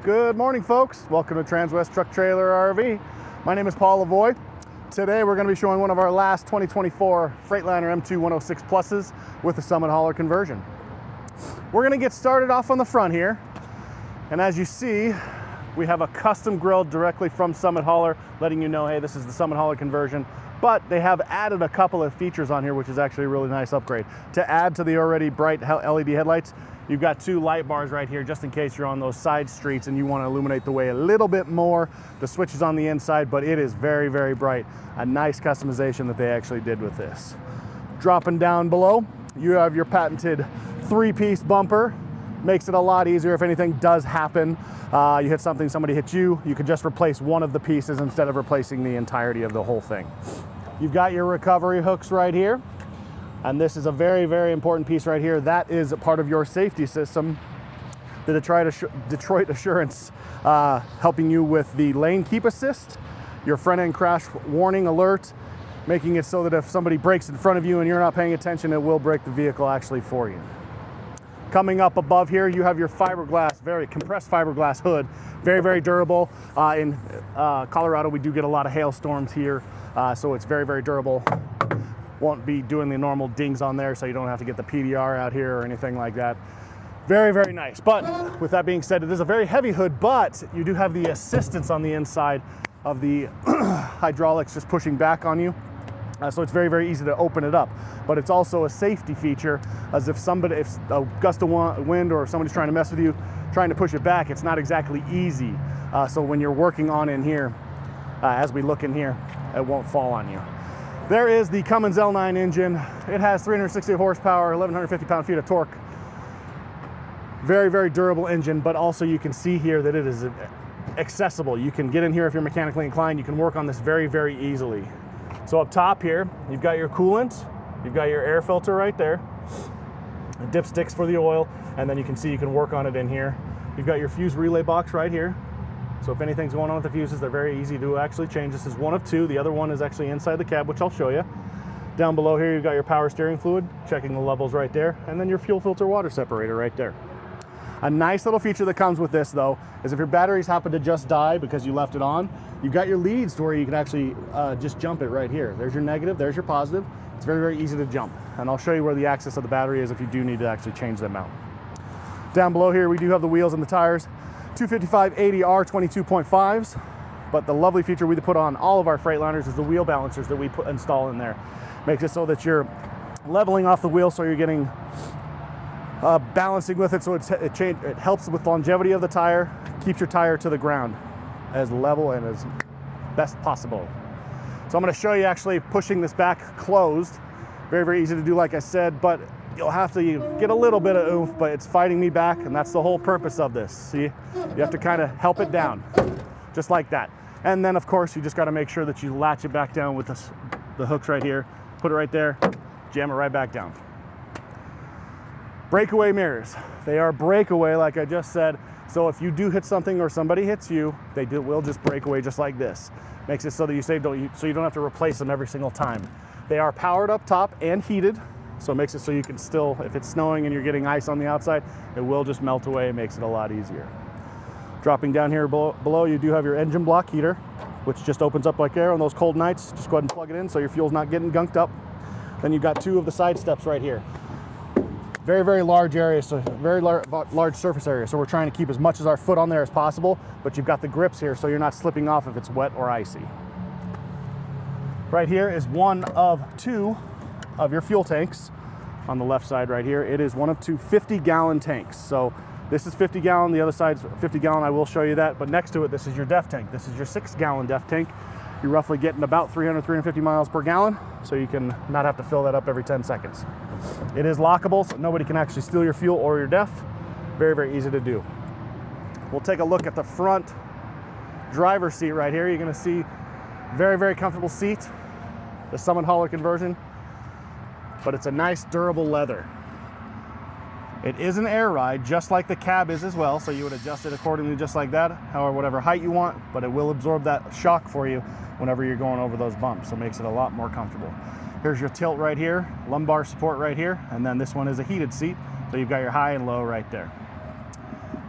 Good morning, folks. Welcome to Transwest Truck Trailer RV. My name is Paul Lavoie. Today we're going to be showing one of our last 2024 Freightliner M2 106 Pluses with the Summit Hauler conversion. We're going to get started off on the front here. And as you see, we have a custom grill directly from Summit Hauler, letting you know, hey, this is the Summit Hauler conversion. But they have added a couple of features on here, which is actually a really nice upgrade. To add to the already bright LED headlights, you've got two light bars right here, just in case you're on those side streets and you want to illuminate the way a little bit more. The switch is on the inside, but it is very, very bright. A nice customization that they actually did with this. Dropping down below, you have your patented three-piece bumper. Makes it a lot easier if anything does happen. You hit something, somebody hits you, you can just replace one of the pieces instead of replacing the entirety of the whole thing. You've got your recovery hooks right here. And this is a very, very important piece right here. That is a part of your safety system. The Detroit Assurance helping you with the lane keep assist, your front end crash warning alert, making it so that if somebody brakes in front of you and you're not paying attention, it will brake the vehicle actually for you. Coming up above here, you have your fiberglass, very compressed fiberglass hood, very, very durable. In Colorado, we do get a lot of hailstorms here, so it's very, very durable. Won't be doing the normal dings on there, so you don't have to get the PDR out here or anything like that. Very, very nice. But with that being said, it is a very heavy hood, but you do have the assistance on the inside of the hydraulics just pushing back on you. So it's very, very easy to open it up. But it's also a safety feature, as if a gust of wind or if somebody's trying to mess with you, trying to push it back, it's not exactly easy. So when you're working on in here, as we look in here, it won't fall on you. There is the Cummins L9 engine. It has 360 horsepower, 1,150 pound-feet of torque. Very, very durable engine, but also you can see here that it is accessible. You can get in here if you're mechanically inclined. You can work on this very, very easily. So up top here, you've got your coolant, you've got your air filter right there, the dipsticks for the oil, and then you can see you can work on it in here. You've got your fuse relay box right here. So if anything's going on with the fuses, they're very easy to actually change. This is one of two. The other one is actually inside the cab, which I'll show you. Down below here, you've got your power steering fluid, checking the levels right there, and then your fuel filter water separator right there. A nice little feature that comes with this, though, is if your batteries happen to just die because you left it on, you've got your leads to where you can actually just jump it right here. There's your negative, there's your positive. It's very, very easy to jump. And I'll show you where the axis of the battery is if you do need to actually change them out. Down below here, we do have the wheels and the tires. 255/80R 22.5s. But the lovely feature we put on all of our Freightliners is the wheel balancers that we install in there. Makes it so that you're leveling off the wheel, so you're getting balancing with it, so it helps with longevity of the tire, keeps your tire to the ground as level and as best possible. So I'm going to show you actually pushing this back closed. Very, very easy to do, like I said, but you'll have to get a little bit of oomph, but it's fighting me back, and that's the whole purpose of this. See, you have to kind of help it down, just like that. And then, of course, you just got to make sure that you latch it back down with the hooks right here, put it right there, jam it right back down. Breakaway mirrors. They are breakaway, like I just said. So if you do hit something or somebody hits you, they will just break away just like this. Makes it so that so you don't have to replace them every single time. They are powered up top and heated, so it makes it so you can still, if it's snowing and you're getting ice on the outside, it will just melt away. It makes it a lot easier. Dropping down here below, you do have your engine block heater, which just opens up like there on those cold nights. Just go ahead and plug it in so your fuel's not getting gunked up. Then you've got two of the side steps right here. Very, very large area, so very large surface area. So we're trying to keep as much as our foot on there as possible, but you've got the grips here so you're not slipping off if it's wet or icy. Right here is one of two of your fuel tanks on the left side right here. It is one of two 50-gallon tanks. So this is 50 gallon, the other side's 50 gallon, I will show you that. But next to it, this is your DEF tank. This is your 6-gallon DEF tank. You're roughly getting about 300, 350 miles per gallon, so you can not have to fill that up every 10 seconds. It is lockable, so nobody can actually steal your fuel or your DEF. Very, very easy to do. We'll take a look at the front driver's seat right here. You're gonna see very, very comfortable seat, the Summit Hauler conversion, but it's a nice durable leather. It is an air ride, just like the cab is as well, so you would adjust it accordingly just like that, however, whatever height you want, but it will absorb that shock for you whenever you're going over those bumps, so it makes it a lot more comfortable. Here's your tilt right here, lumbar support right here, and then this one is a heated seat, so you've got your high and low right there.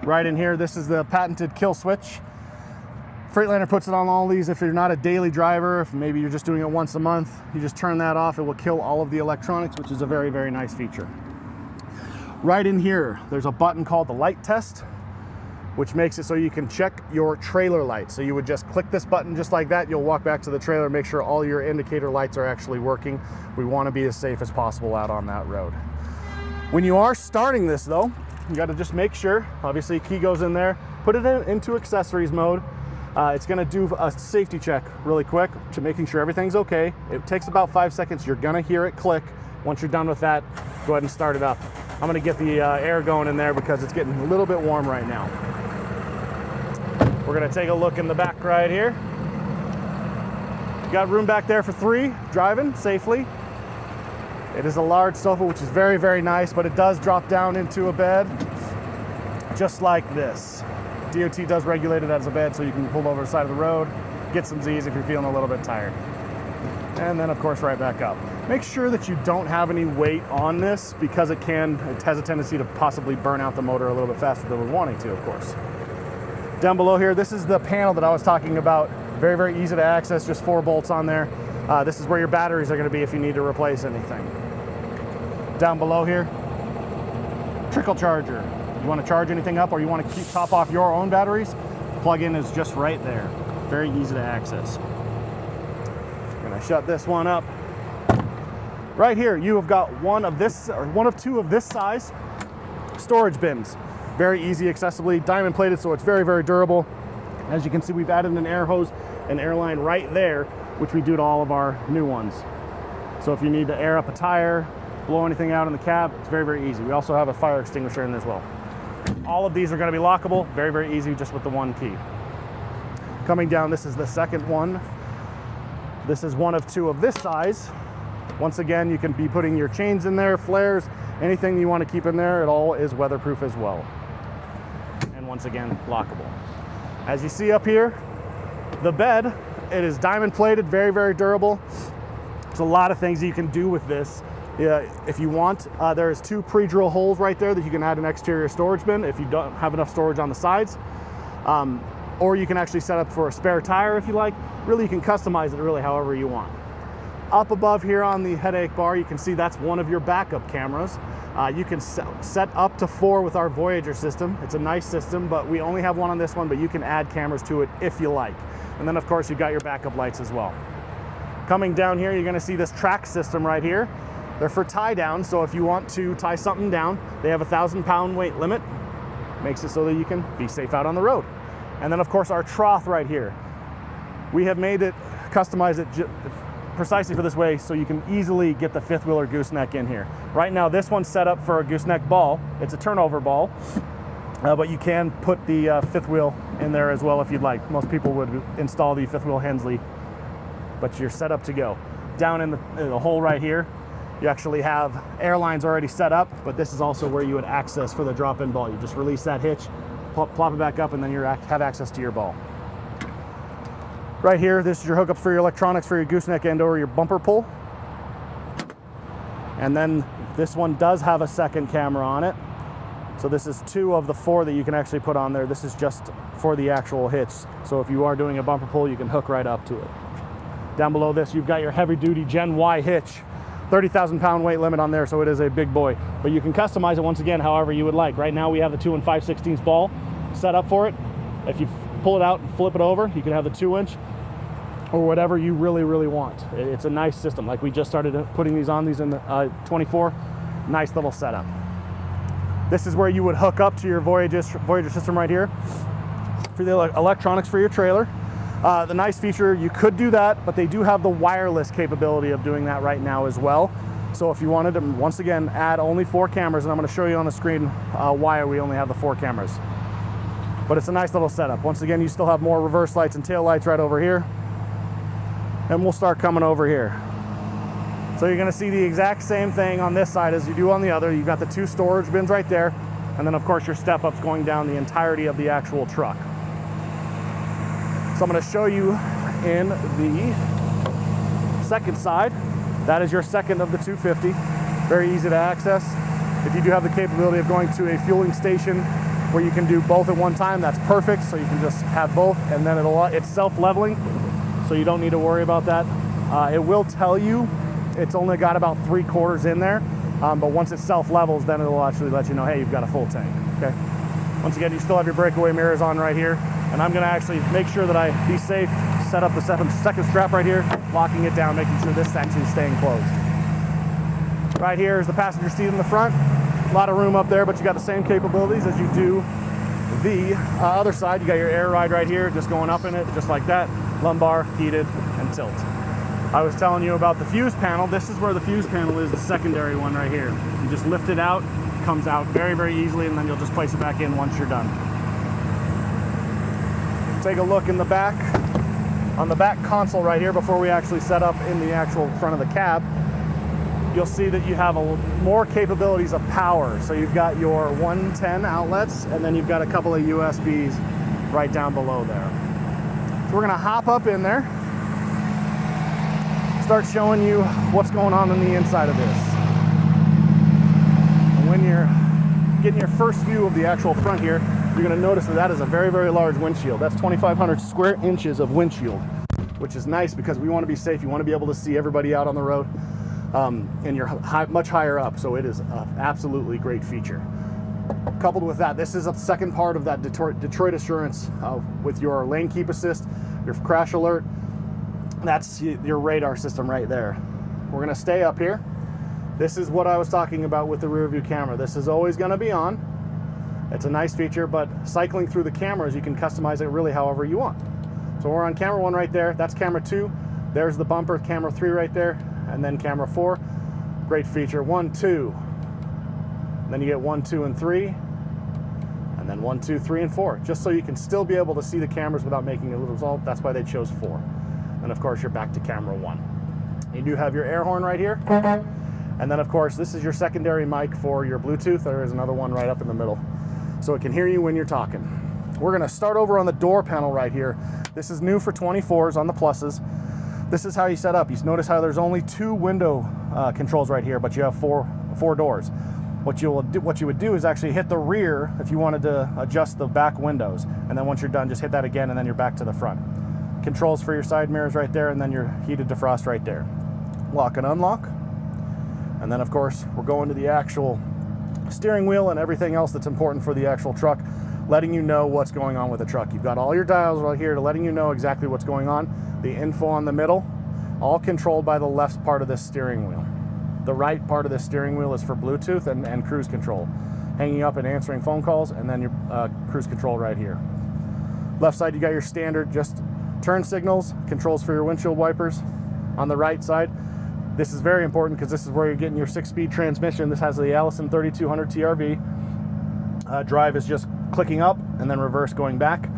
Right in here, this is the patented kill switch. Freightliner puts it on all these. If you're not a daily driver, if maybe you're just doing it once a month, you just turn that off. It will kill all of the electronics, which is a very, very nice feature. Right in here, there's a button called the light test, which makes it so you can check your trailer lights. So you would just click this button just like that. You'll walk back to the trailer, make sure all your indicator lights are actually working. We want to be as safe as possible out on that road. When you are starting this though, you got to just make sure, obviously key goes in there, put it into accessories mode. It's going to do a safety check really quick, making sure everything's okay. It takes about 5 seconds. You're going to hear it click. Once you're done with that, go ahead and start it up. I'm going to get the air going in there because it's getting a little bit warm right now. We're going to take a look in the back right here. Got room back there for 3 driving safely. It is a large sofa, which is very, very nice, but it does drop down into a bed just like this. DOT does regulate it as a bed, so you can pull over the side of the road, get some Z's if you're feeling a little bit tired. And then of course right back up. Make sure that you don't have any weight on this because it has a tendency to possibly burn out the motor a little bit faster than we're wanting to, of course. Down below here, this is the panel that I was talking about. Very, very easy to access, just 4 bolts on there. This is where your batteries are going to be if you need to replace anything. Down below here, trickle charger. You want to charge anything up or you want to top off your own batteries, plug-in is just right there. Very easy to access. I'm going to shut this one up. Right here, you have got one of 2 of this size storage bins. Very easy, accessibly, diamond plated, so it's very, very durable. As you can see, we've added an air hose and air line right there, which we do to all of our new ones. So if you need to air up a tire, blow anything out in the cab, it's very, very easy. We also have a fire extinguisher in there as well. All of these are going to be lockable, very, very easy, just with the 1 key. Coming down, this is the second one. This is one of 2 of this size. Once again, you can be putting your chains in there, flares, anything you want to keep in there. It all is weatherproof as well. And once again, lockable. As you see up here, the bed, it is diamond plated, very, very durable. There's a lot of things you can do with this. If you want, there's 2 pre-drill holes right there that you can add an exterior storage bin if you don't have enough storage on the sides. Or you can actually set up for a spare tire if you like. Really, you can customize it really however you want. Up above here on the headache bar, you can see that's one of your backup cameras. You can set up to 4 with our Voyager system. It's a nice system, but we only have one on this one, but you can add cameras to it if you like. And then of course you've got your backup lights as well. Coming down here, you're gonna see this track system right here. They're for tie down, so if you want to tie something down, they have a 1,000-pound weight limit. Makes it so that you can be safe out on the road. And then of course our trough right here. We have made it, customized it precisely for this way so you can easily get the 5th wheel or gooseneck in here. Right now this one's set up for a gooseneck ball. It's a turnover ball, but you can put the 5th wheel in there as well if you'd like. Most people would install the 5th wheel Hensley, but you're set up to go. Down in the hole right here, you actually have airlines already set up, but this is also where you would access for the drop-in ball. You just release that hitch, plop it back up, and then you have access to your ball. Right here, this is your hookup for your electronics for your gooseneck and or your bumper pull. And then this one does have a second camera on it. So this is 2 of the 4 that you can actually put on there. This is just for the actual hitch. So if you are doing a bumper pull, you can hook right up to it. Down below this, you've got your heavy duty Gen Y hitch. 30,000-pound weight limit on there, so it is a big boy. But you can customize it once again however you would like. Right now we have the 2 5/16 ball set up for it. If you pull it out and flip it over, you can have the 2-inch or whatever you really, really want. It's a nice system. Like we just started putting these on, these in the 24. Nice little setup. This is where you would hook up to your Voyager system right here for the electronics for your trailer. The nice feature, you could do that, but they do have the wireless capability of doing that right now as well. So if you wanted to, once again, add only 4 cameras, and I'm going to show you on the screen why we only have the 4 cameras. But it's a nice little setup. Once again, you still have more reverse lights and tail lights right over here. And we'll start coming over here. So you're going to see the exact same thing on this side as you do on the other. You've got the 2 storage bins right there, and then of course your step-ups going down the entirety of the actual truck. So I'm going to show you in the second side. That is your second of the 250. Very easy to access. If you do have the capability of going to a fueling station where you can do both at one time, that's perfect. So you can just have both, and then it's self-leveling, so you don't need to worry about that. It will tell you it's only got about 3/4 in there, but once it self-levels, then it'll actually let you know, hey, you've got a full tank, okay? Once again, you still have your breakaway mirrors on right here, and I'm gonna actually make sure that I be safe, set up the second strap right here, locking it down, making sure this is actually staying closed. Right here is the passenger seat in the front. A lot of room up there, but you got the same capabilities as you do the other side. You got your air ride right here, just going up in it, just like that. Lumbar, heated, and tilt. I was telling you about the fuse panel. This is where the fuse panel is, the secondary one right here. You just lift it out, comes out very, very easily, and then you'll just place it back in once you're done. Take a look in the back. On the back console right here, before we actually set up in the actual front of the cab, you'll see that you have more capabilities of power. So you've got your 110 outlets, and then you've got a couple of USBs right down below there. So we're gonna hop up in there, start showing you what's going on the inside of this. And when you're getting your first view of the actual front here, you're gonna notice that is a very, very large windshield. That's 2,500 square inches of windshield, which is nice because we wanna be safe. You wanna be able to see everybody out on the road, and you're much higher up, so it is an absolutely great feature. Coupled with that, this is a second part of that Detroit Assurance with your lane keep assist, your crash alert. That's your radar system right there. We're gonna stay up here. This is what I was talking about with the rear view camera. This is always gonna be on. It's a nice feature, but cycling through the cameras, you can customize it really however you want. So we're on camera 1 right there. That's camera 2. There's the bumper, camera 3 right there, and then camera 4. Great feature. 1, 2. And then you get 1, 2, and 3. And then 1, 2, 3, and 4. Just so you can still be able to see the cameras without making a little result. That's why they chose 4. And of course, you're back to camera 1. You do have your air horn right here. And then of course, this is your secondary mic for your Bluetooth. There is another one right up in the middle, so it can hear you when you're talking. We're gonna start over on the door panel right here. This is new for 24s on the pluses. This is how you set up. You notice how there's only 2 window controls right here, but you have four doors. What you would do is actually hit the rear if you wanted to adjust the back windows. And then once you're done, just hit that again, and then you're back to the front. Controls for your side mirrors right there, and then your heated defrost right there. Lock and unlock. And then of course, we're going to the actual steering wheel and everything else that's important for the actual truck, letting you know what's going on with the truck. You've got all your dials right here to letting you know exactly what's going on. The info on the middle, all controlled by the left part of this steering wheel. The right part of the steering wheel is for Bluetooth and cruise control. Hanging up and answering phone calls, and then your cruise control right here. Left side, you got your standard just turn signals, controls for your windshield wipers. On the right side, this is very important because this is where you're getting your 6-speed transmission. This has the Allison 3200 TRV. Drive is just clicking up and then reverse going back.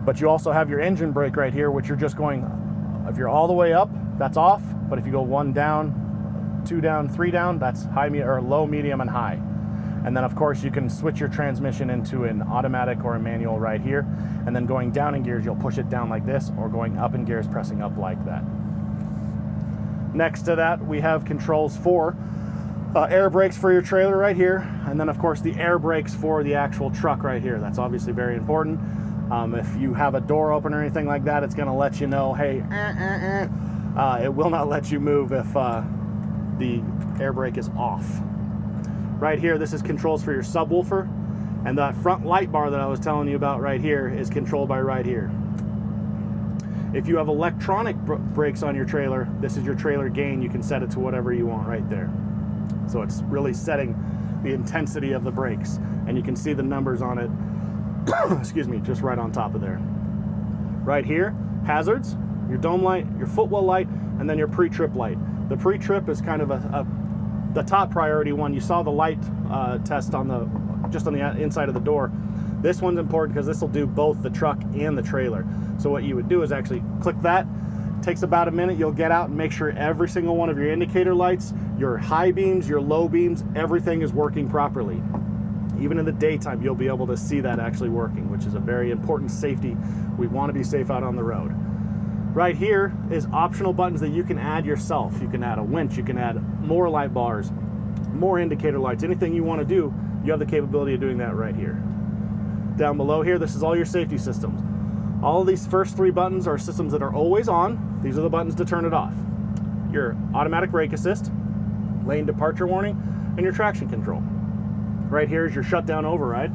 But you also have your engine brake right here, which you're just going, if you're all the way up, that's off. But if you go 1 down, 2 down, 3 down, that's high, or low, medium, and high. And then of course you can switch your transmission into an automatic or a manual right here. And then going down in gears, you'll push it down like this, or going up in gears, pressing up like that. Next to that, we have controls for air brakes for your trailer right here. And then of course the air brakes for the actual truck right here. That's obviously very important. If you have a door open or anything like that, it's gonna let you know, hey, it will not let you move if the air brake is off. Right here, this is controls for your subwoofer. And that front light bar that I was telling you about right here is controlled by right here. If you have electronic brakes on your trailer, this is your trailer gain. You can set it to whatever you want right there. So it's really setting the intensity of the brakes. And you can see the numbers on it, excuse me, just right on top of there. Right here, hazards, your dome light, your footwell light, and then your pre-trip light. The pre-trip is kind of the top priority one. You saw the light test on just on the inside of the door. This one's important because this will do both the truck and the trailer. So what you would do is actually click that. Takes about a minute. You'll get out and make sure every single one of your indicator lights, your high beams, your low beams, everything is working properly. Even in the daytime, you'll be able to see that actually working, which is a very important safety. We want to be safe out on the road. Right here is optional buttons that you can add yourself. You can add a winch, you can add more light bars, more indicator lights, anything you want to do, you have the capability of doing that right here. Down below here, this is all your safety systems. All of these first 3 buttons are systems that are always on. These are the buttons to turn it off. Your automatic brake assist, lane departure warning, and your traction control. Right here is your shutdown override.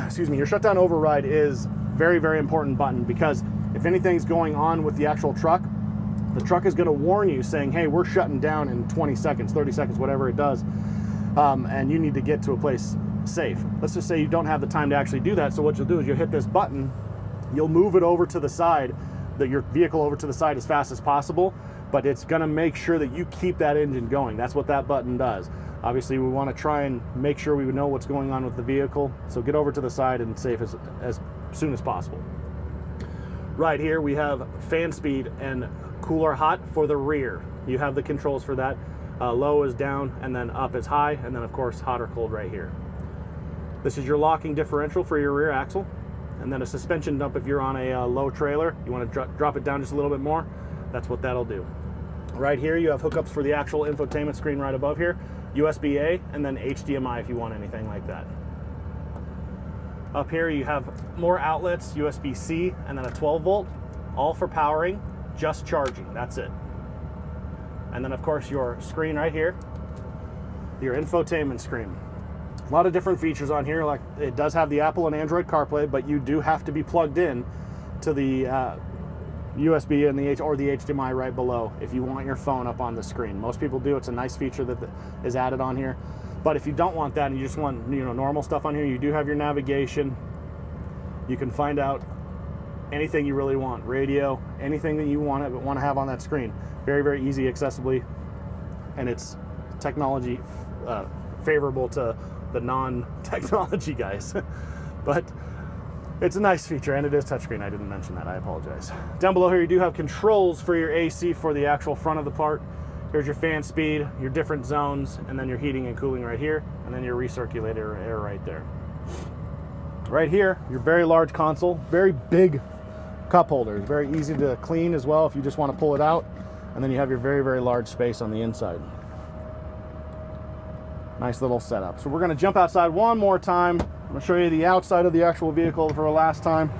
Excuse me, your shutdown override is very, very important button, because if anything's going on with the actual truck, the truck is going to warn you saying, hey, we're shutting down in 20 seconds, 30 seconds, whatever it does, and you need to get to a place safe. Let's just say you don't have the time to actually do that, so what you'll do is you'll hit this button, you'll move it over to the side, your vehicle over to the side as fast as possible, but it's going to make sure that you keep that engine going. That's what that button does. Obviously, we want to try and make sure we know what's going on with the vehicle, so get over to the side and safe as soon as possible. Right here we have fan speed and cool or hot for the rear. You have the controls for that. Low is down, and then up is high, and then of course hot or cold right here. This is your locking differential for your rear axle, and then a suspension dump if you're on a low trailer. You want to drop it down just a little bit more, that's what that'll do. Right here you have hookups for the actual infotainment screen right above here, USB-A, and then HDMI if you want anything like that. Up here you have more outlets, USB-C, and then a 12 volt, all for powering, just charging, that's it. And then of course your screen right here, your infotainment screen. A lot of different features on here, like it does have the Apple and Android CarPlay, but you do have to be plugged in to the USB and the HDMI right below if you want your phone up on the screen. Most people do. It's a nice feature that is added on here. But if you don't want that and you just want, you know, normal stuff on here, you do have your navigation. You can find out anything you really want, radio, anything that you want to have on that screen. Very, very easy, accessibly, and it's technology favorable to the non-technology guys. But it's a nice feature, and it is touchscreen. I didn't mention that. I apologize. Down below here, you do have controls for your AC for the actual front of the part. Here's your fan speed, your different zones, and then your heating and cooling right here, and then your recirculator air right there. Right here, your very large console, very big cup holders, very easy to clean as well if you just want to pull it out. And then you have your very, very large space on the inside. Nice little setup. So we're going to jump outside one more time. I'm going to show you the outside of the actual vehicle for the last time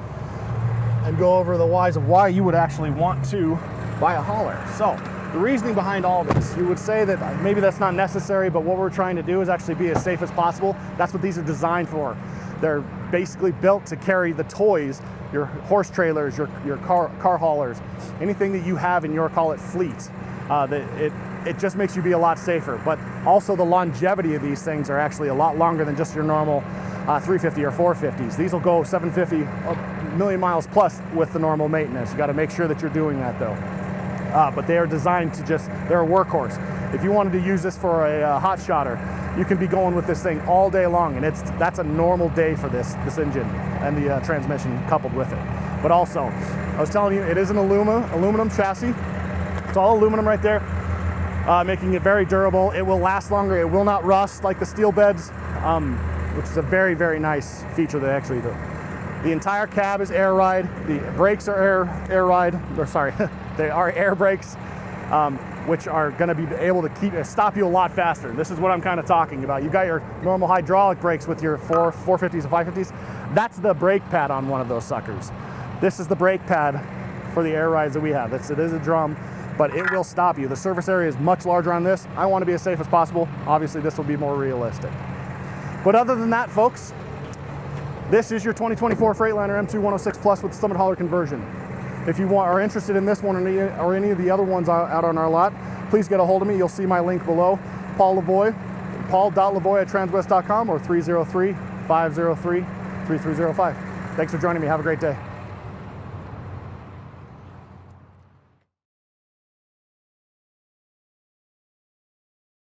and go over the whys of why you would actually want to buy a hauler. So the reasoning behind all this, you would say that maybe that's not necessary, but what we're trying to do is actually be as safe as possible. That's what these are designed for. They're basically built to carry the toys, your horse trailers, your car haulers, anything that you have in your, call it, fleet. It just makes you be a lot safer. But also the longevity of these things are actually a lot longer than just your normal 350 or 450s. These will go 750, a million miles plus with the normal maintenance. You got to make sure that you're doing that though. But they are designed to they're a workhorse. If you wanted to use this for a hot shotter, you can be going with this thing all day long, and that's a normal day for this engine and the transmission coupled with it. But also, I was telling you, it is an aluminum chassis. It's all aluminum right there, making it very durable. It will last longer. It will not rust like the steel beds, which is a very, very nice feature they actually do. The entire cab is air ride. The brakes are air ride. Or sorry, they are air brakes, which are going to be able to stop you a lot faster. This is what I'm kind of talking about. You got your normal hydraulic brakes with your 450s and 550s. That's the brake pad on one of those suckers. This is the brake pad for the air rides that we have. It is a drum, but it will stop you. The surface area is much larger on this. I want to be as safe as possible. Obviously, this will be more realistic. But other than that, folks, this is your 2024 Freightliner M2 106 Plus with Summit Hauler conversion. If you are interested in this one or any of the other ones out on our lot, please get a hold of me. You'll see my link below. Paul.Lavoie at transwest.com or 303-503-3305. Thanks for joining me. Have a great day.